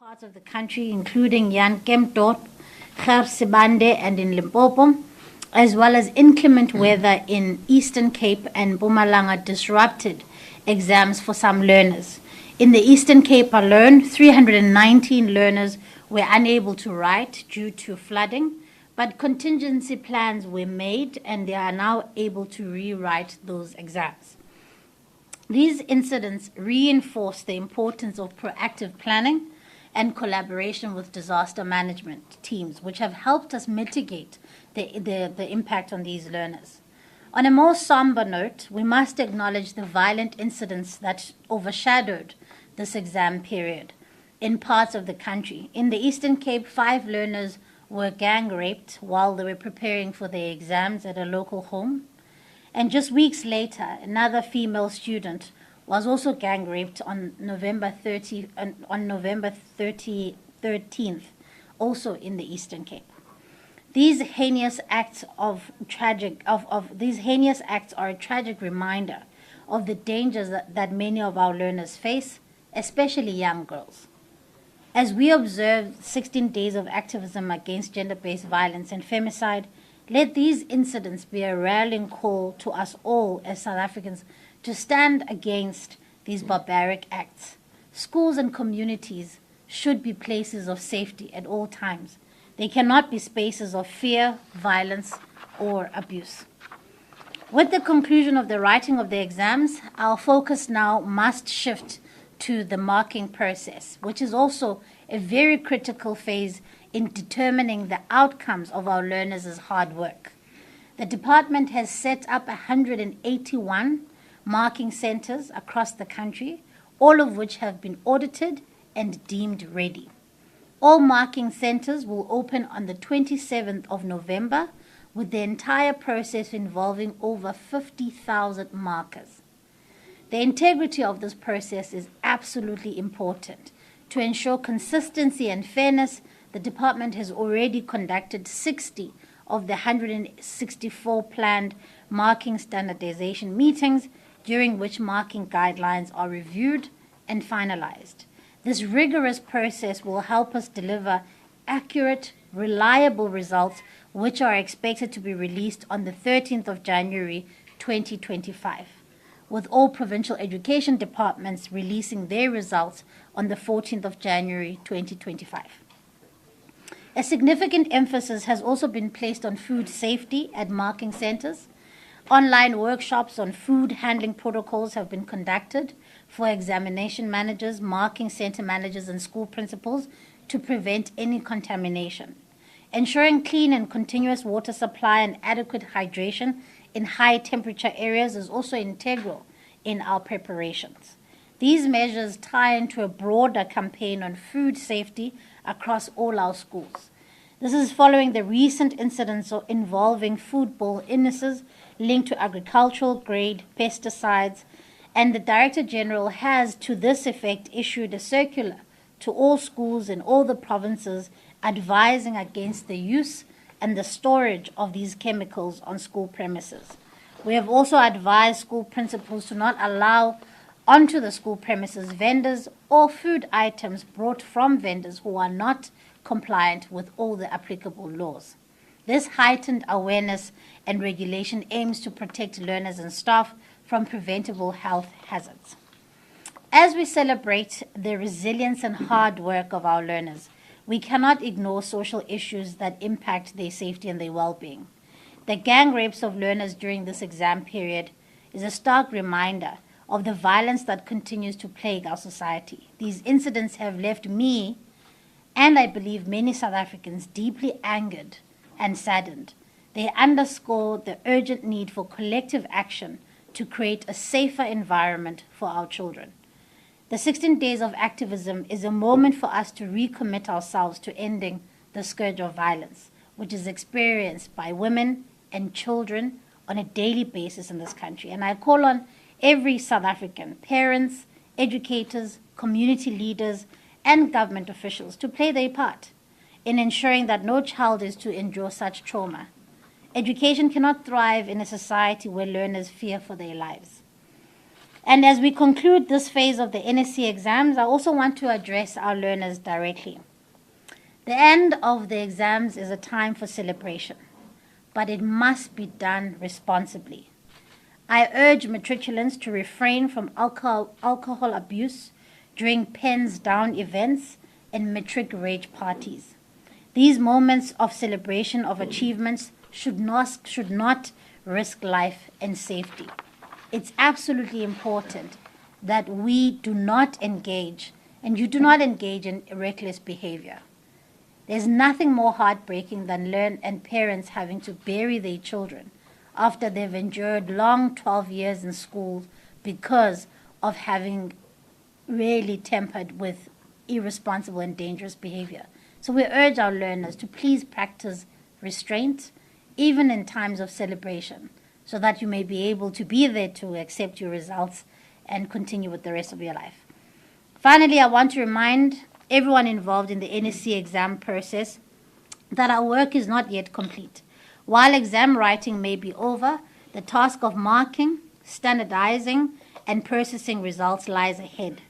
parts of the country, including Jan Kempdorp, Gersibande, and in Limpopo, as well as inclement weather in Eastern Cape and Mpumalanga disrupted exams for some learners. In the Eastern Cape alone, 319 learners were unable to write due to flooding, but contingency plans were made and they are now able to rewrite those exams. These incidents reinforce the importance of proactive planning and collaboration with disaster management teams, which have helped us mitigate the impact on these learners. On a more somber note, we must acknowledge the violent incidents that overshadowed this exam period in parts of the country. In the Eastern Cape, 5 learners were gang raped while they were preparing for their exams at a local home. And just weeks later, another female student was also gang raped on November 13th, also in the Eastern Cape. These heinous acts are a tragic reminder of the dangers that many of our learners face, especially young girls. As we observe 16 days of activism against gender-based violence and femicide, let these incidents be a rallying call to us all as South Africans to stand against these barbaric acts. Schools and communities should be places of safety at all times. They cannot be spaces of fear, violence, or abuse. With the conclusion of the writing of the exams, our focus now must shift to the marking process, which is also a very critical phase in determining the outcomes of our learners' hard work. The department has set up 181 marking centers across the country, all of which have been audited and deemed ready. All marking centers will open on the 27th of November, with the entire process involving over 50,000 markers. The integrity of this process is absolutely important. To ensure consistency and fairness, the department has already conducted 60 of the 164 planned marking standardization meetings, during which marking guidelines are reviewed and finalized. This rigorous process will help us deliver accurate, reliable results, which are expected to be released on the 13th of January 2025, with all provincial education departments releasing their results on the 14th of January 2025. A significant emphasis has also been placed on food safety at marking centers. Online workshops on food handling protocols have been conducted for examination managers, marking center managers, and school principals to prevent any contamination. Ensuring clean and continuous water supply and adequate hydration in high temperature areas is also integral in our preparations. These measures tie into a broader campaign on food safety across all our schools. This is following the recent incidents involving foodborne illnesses linked to agricultural grade pesticides, and the Director General has, to this effect, issued a circular to all schools in all the provinces advising against the use and the storage of these chemicals on school premises. We have also advised school principals to not allow onto the school premises vendors or food items brought from vendors who are not compliant with all the applicable laws. This heightened awareness and regulation aims to protect learners and staff from preventable health hazards. As we celebrate the resilience and hard work of our learners, we cannot ignore social issues that impact their safety and their well-being. The gang rapes of learners during this exam period is a stark reminder of the violence that continues to plague our society. These incidents have left me, and I believe many South Africans, deeply angered and saddened. They underscore the urgent need for collective action to create a safer environment for our children. The 16 days of activism is a moment for us to recommit ourselves to ending the scourge of violence, which is experienced by women and children on a daily basis in this country. And I call on every South African, parents, educators, community leaders, and government officials to play their part in ensuring that no child is to endure such trauma. Education cannot thrive in a society where learners fear for their lives. And as we conclude this phase of the NSC exams, I also want to address our learners directly. The end of the exams is a time for celebration, but it must be done responsibly. I urge matriculants to refrain from alcohol abuse during pens down events and matric rage parties. These moments of celebration of achievements should not risk life and safety. It's absolutely important that we do not engage, and you do not engage in reckless behavior. There's nothing more heartbreaking than parents having to bury their children after they've endured long 12 years in school because of having really tempered with irresponsible and dangerous behavior. So we urge our learners to please practice restraint, even in times of celebration, so that you may be able to be there to accept your results and continue with the rest of your life. Finally, I want to remind everyone involved in the NSC exam process that our work is not yet complete. While exam writing may be over, the task of marking, standardizing, and processing results lies ahead.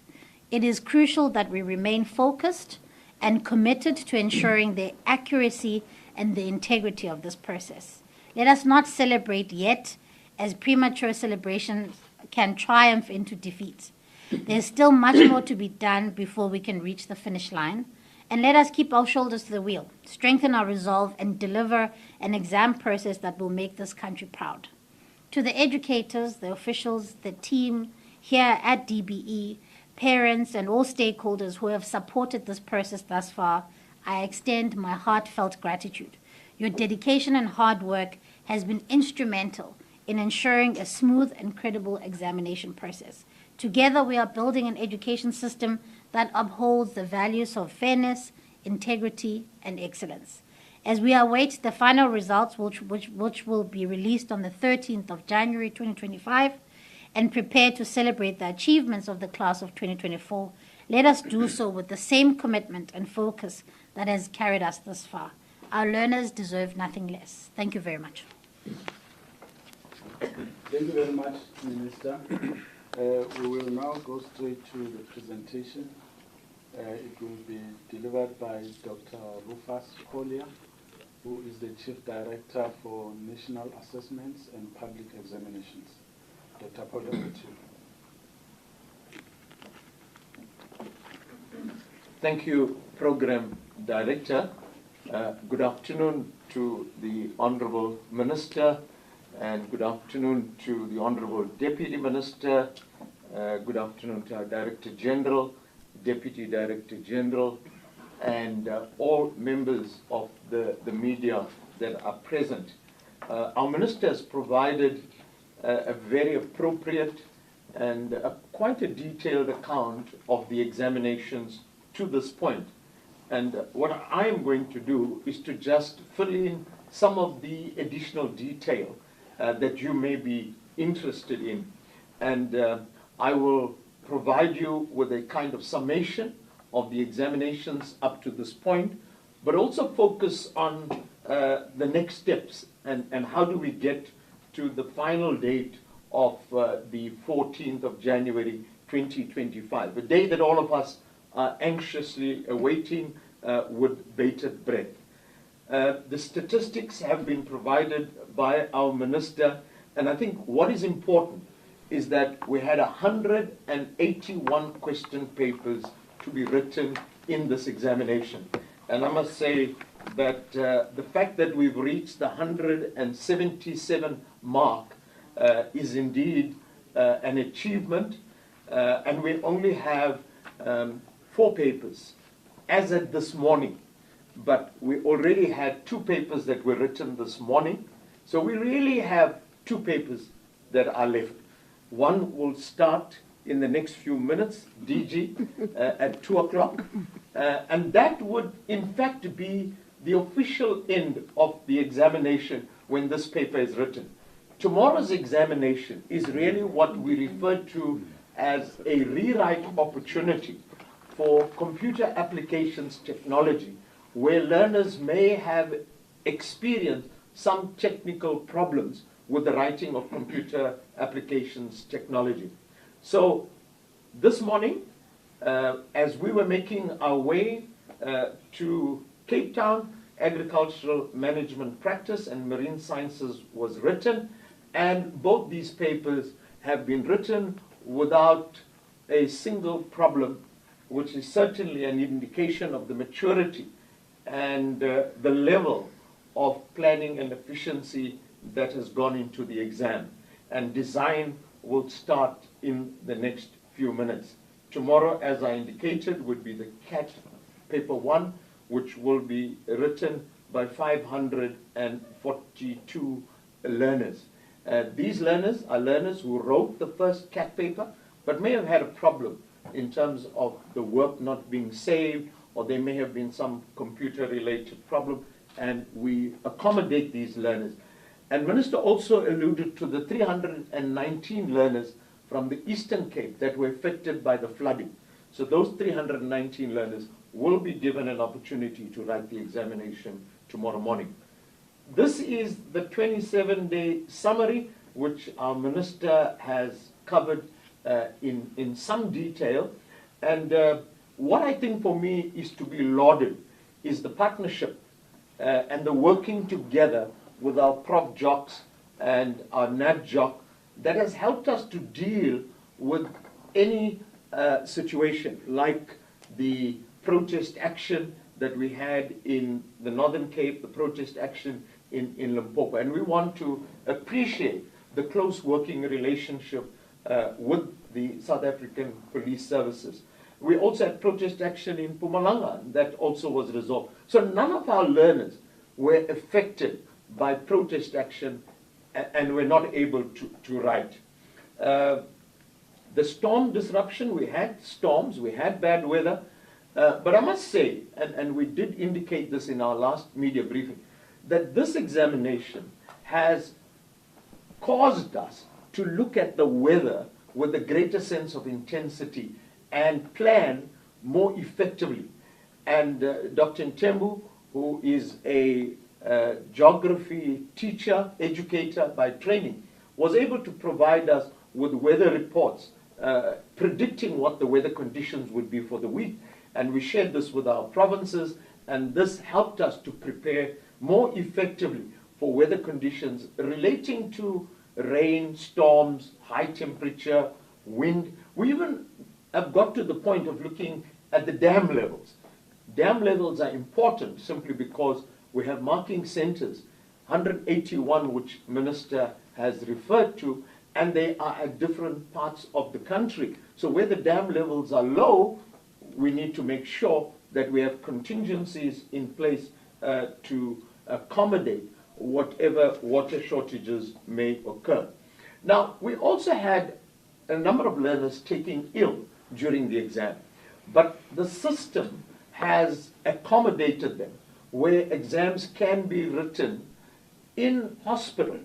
It is crucial that we remain focused and committed to ensuring the accuracy and the integrity of this process. Let us not celebrate yet, as premature celebrations can triumph into defeat. There's still much more to be done before we can reach the finish line. And let us keep our shoulders to the wheel, strengthen our resolve, and deliver an exam process that will make this country proud. To the educators, the officials, the team here at DBE, parents, and all stakeholders who have supported this process thus far, I extend my heartfelt gratitude. Your dedication and hard work has been instrumental in ensuring a smooth and credible examination process. Together, we are building an education system that upholds the values of fairness, integrity, and excellence. As we await the final results, which will be released on the 13th of January 2025, and prepare to celebrate the achievements of the class of 2024, let us do so with the same commitment and focus that has carried us thus far. Our learners deserve nothing less. Thank you very much. Thank you very much, Minister. We will now go straight to the presentation. It will be delivered by Dr. Rufus Collier, who is the Chief Director for National Assessments and Public Examinations. Dr. Collier, over to you. Thank you, Program Director. Good afternoon to the Honorable Minister, and good afternoon to the Honorable Deputy Minister. Good afternoon to our Director General, Deputy Director General, and all members of the media that are present. Our Minister has provided a very appropriate and quite a detailed account of the examinations to this point. And what I am going to do is to just fill in some of the additional detail that you may be interested in. And I will provide you with a kind of summation of the examinations up to this point, but also focus on the next steps and how do we get to the final date of the 14th of January 2025, a day that all of us are anxiously awaiting with bated breath. The statistics have been provided by our Minister, and I think what is important is that we had 181 question papers to be written in this examination. And I must say that the fact that we've reached the 177 mark is indeed an achievement, and we only have 4 papers as at this morning, but we already had 2 papers that were written this morning, so we really have 2 papers that are left. One will start in the next few minutes, DG, at 2 o'clock, and that would in fact be the official end of the examination when this paper is written. Tomorrow's examination is really what we refer to as a rewrite opportunity for computer applications technology, where learners may have experienced some technical problems with the writing of computer applications technology. So this morning, as we were making our way to Cape Town, Agricultural Management Practice and Marine Sciences was written, and both these papers have been written without a single problem, which is certainly an indication of the maturity and the level of planning and efficiency that has gone into the exam. And design will start in the next few minutes. Tomorrow, as I indicated, would be the CAT paper 1, which will be written by 542 learners. These learners are learners who wrote the first CAT paper, but may have had a problem in terms of the work not being saved, or there may have been some computer-related problem, and we accommodate these learners. And Minister also alluded to the 319 learners from the Eastern Cape that were affected by the flooding. So those 319 learners will be given an opportunity to write the examination tomorrow morning. This is the 27-day summary, which our Minister has covered in some detail. And what I think for me is to be lauded is the partnership and the working together with our Prof Jocks and our Nat Jock that has helped us to deal with any situation like the protest action that we had in the Northern Cape, the protest action in Limpopo. And we want to appreciate the close working relationship with the South African Police Services. We also had protest action in Mpumalanga that also was resolved. So none of our learners were affected by protest action and were not able to write. The storm disruption, we had storms, we had bad weather, but I must say, and we did indicate this in our last media briefing, that this examination has caused us to look at the weather with a greater sense of intensity and plan more effectively. And Dr. Ntembu, who is a geography teacher, educator by training, was able to provide us with weather reports predicting what the weather conditions would be for the week. And we shared this with our provinces, and this helped us to prepare more effectively for weather conditions relating to rain, storms, high temperature, wind. We even have got to the point of looking at the dam levels. Dam levels are important simply because we have marking centers, 181 which Minister has referred to, and they are at different parts of the country. So where the dam levels are low, we need to make sure that we have contingencies in place to accommodate whatever water shortages may occur. Now, we also had a number of learners taking ill during the exam, but the system has accommodated them where exams can be written in hospital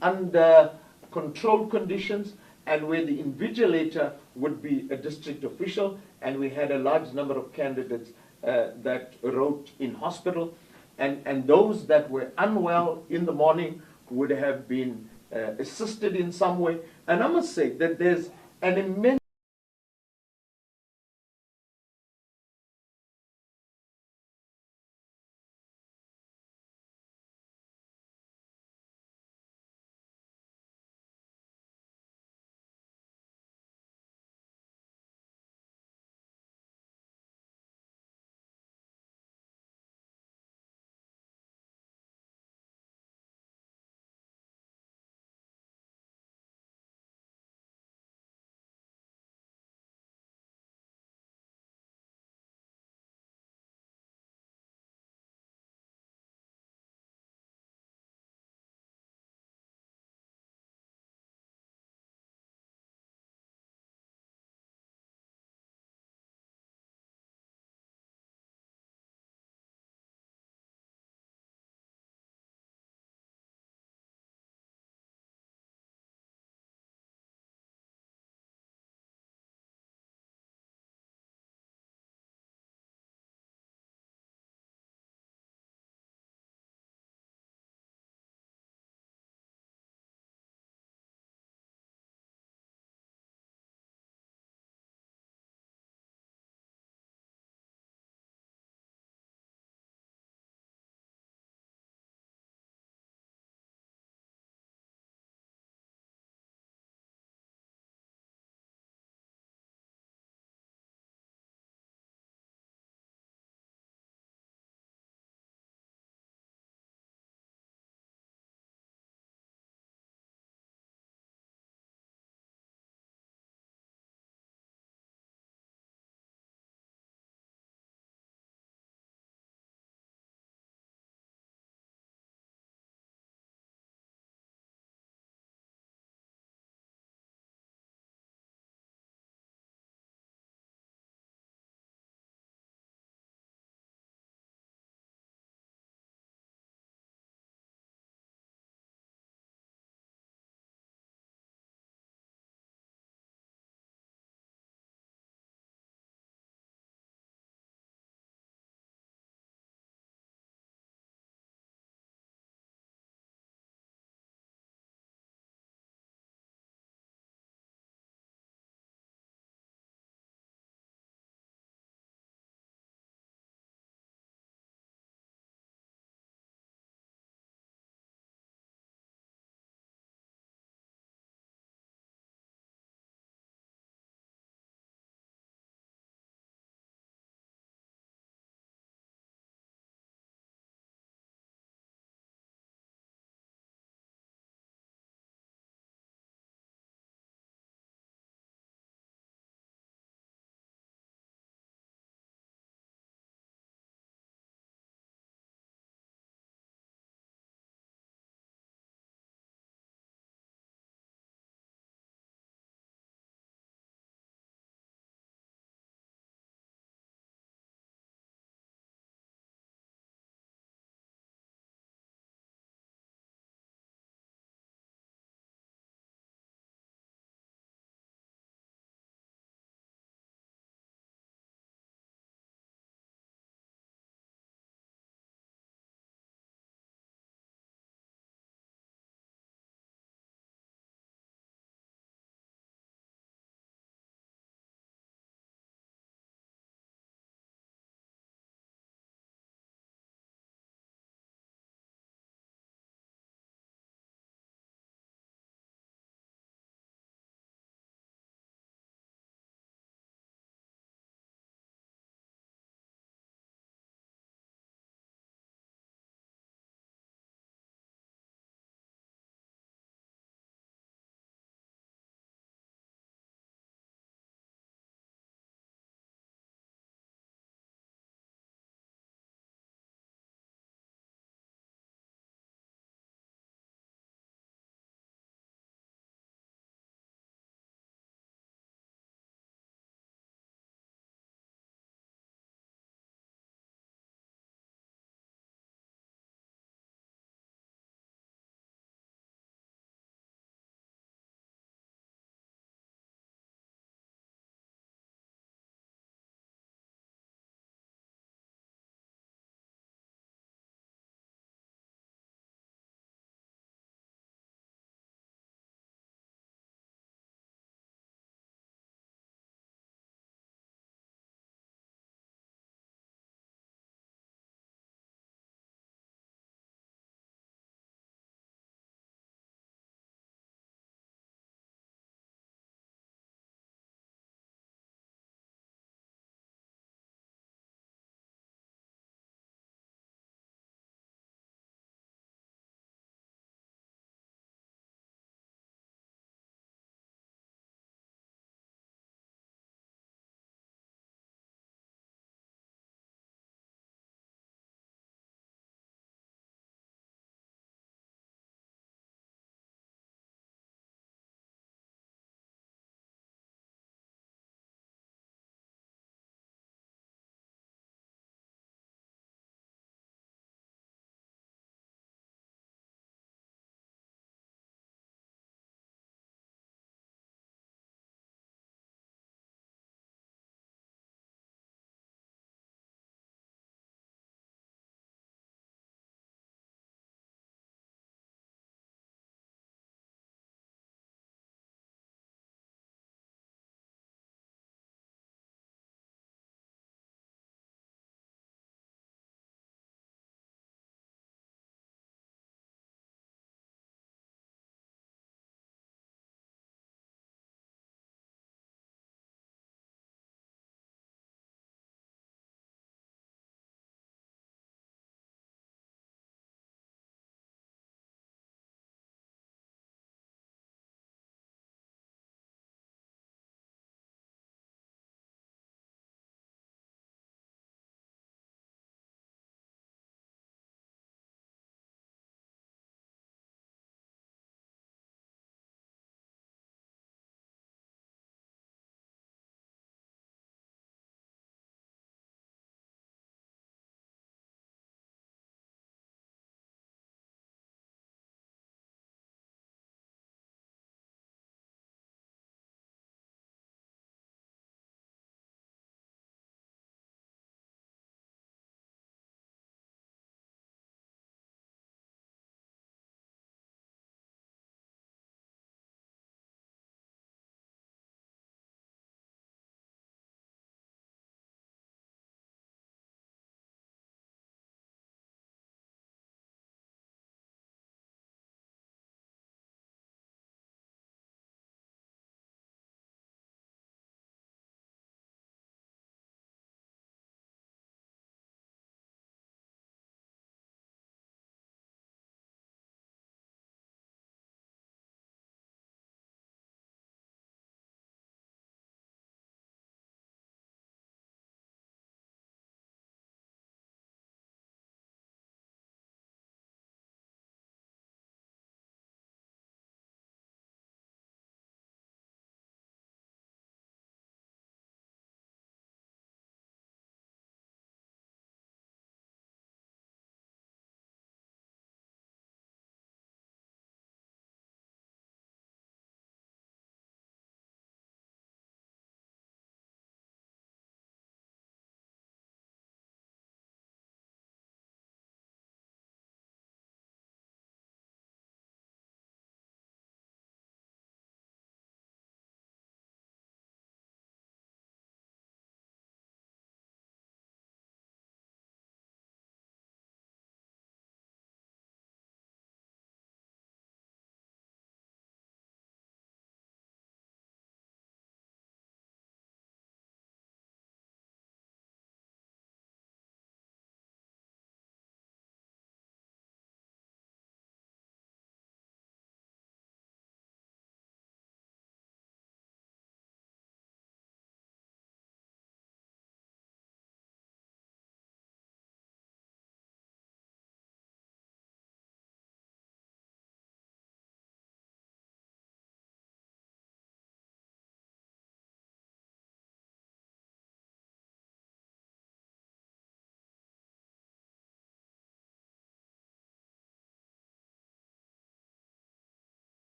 under controlled conditions, and where the invigilator would be a district official, and we had a large number of candidates that wrote in hospital, and those that were unwell in the morning would have been assisted in some way. And I must say that there's an immense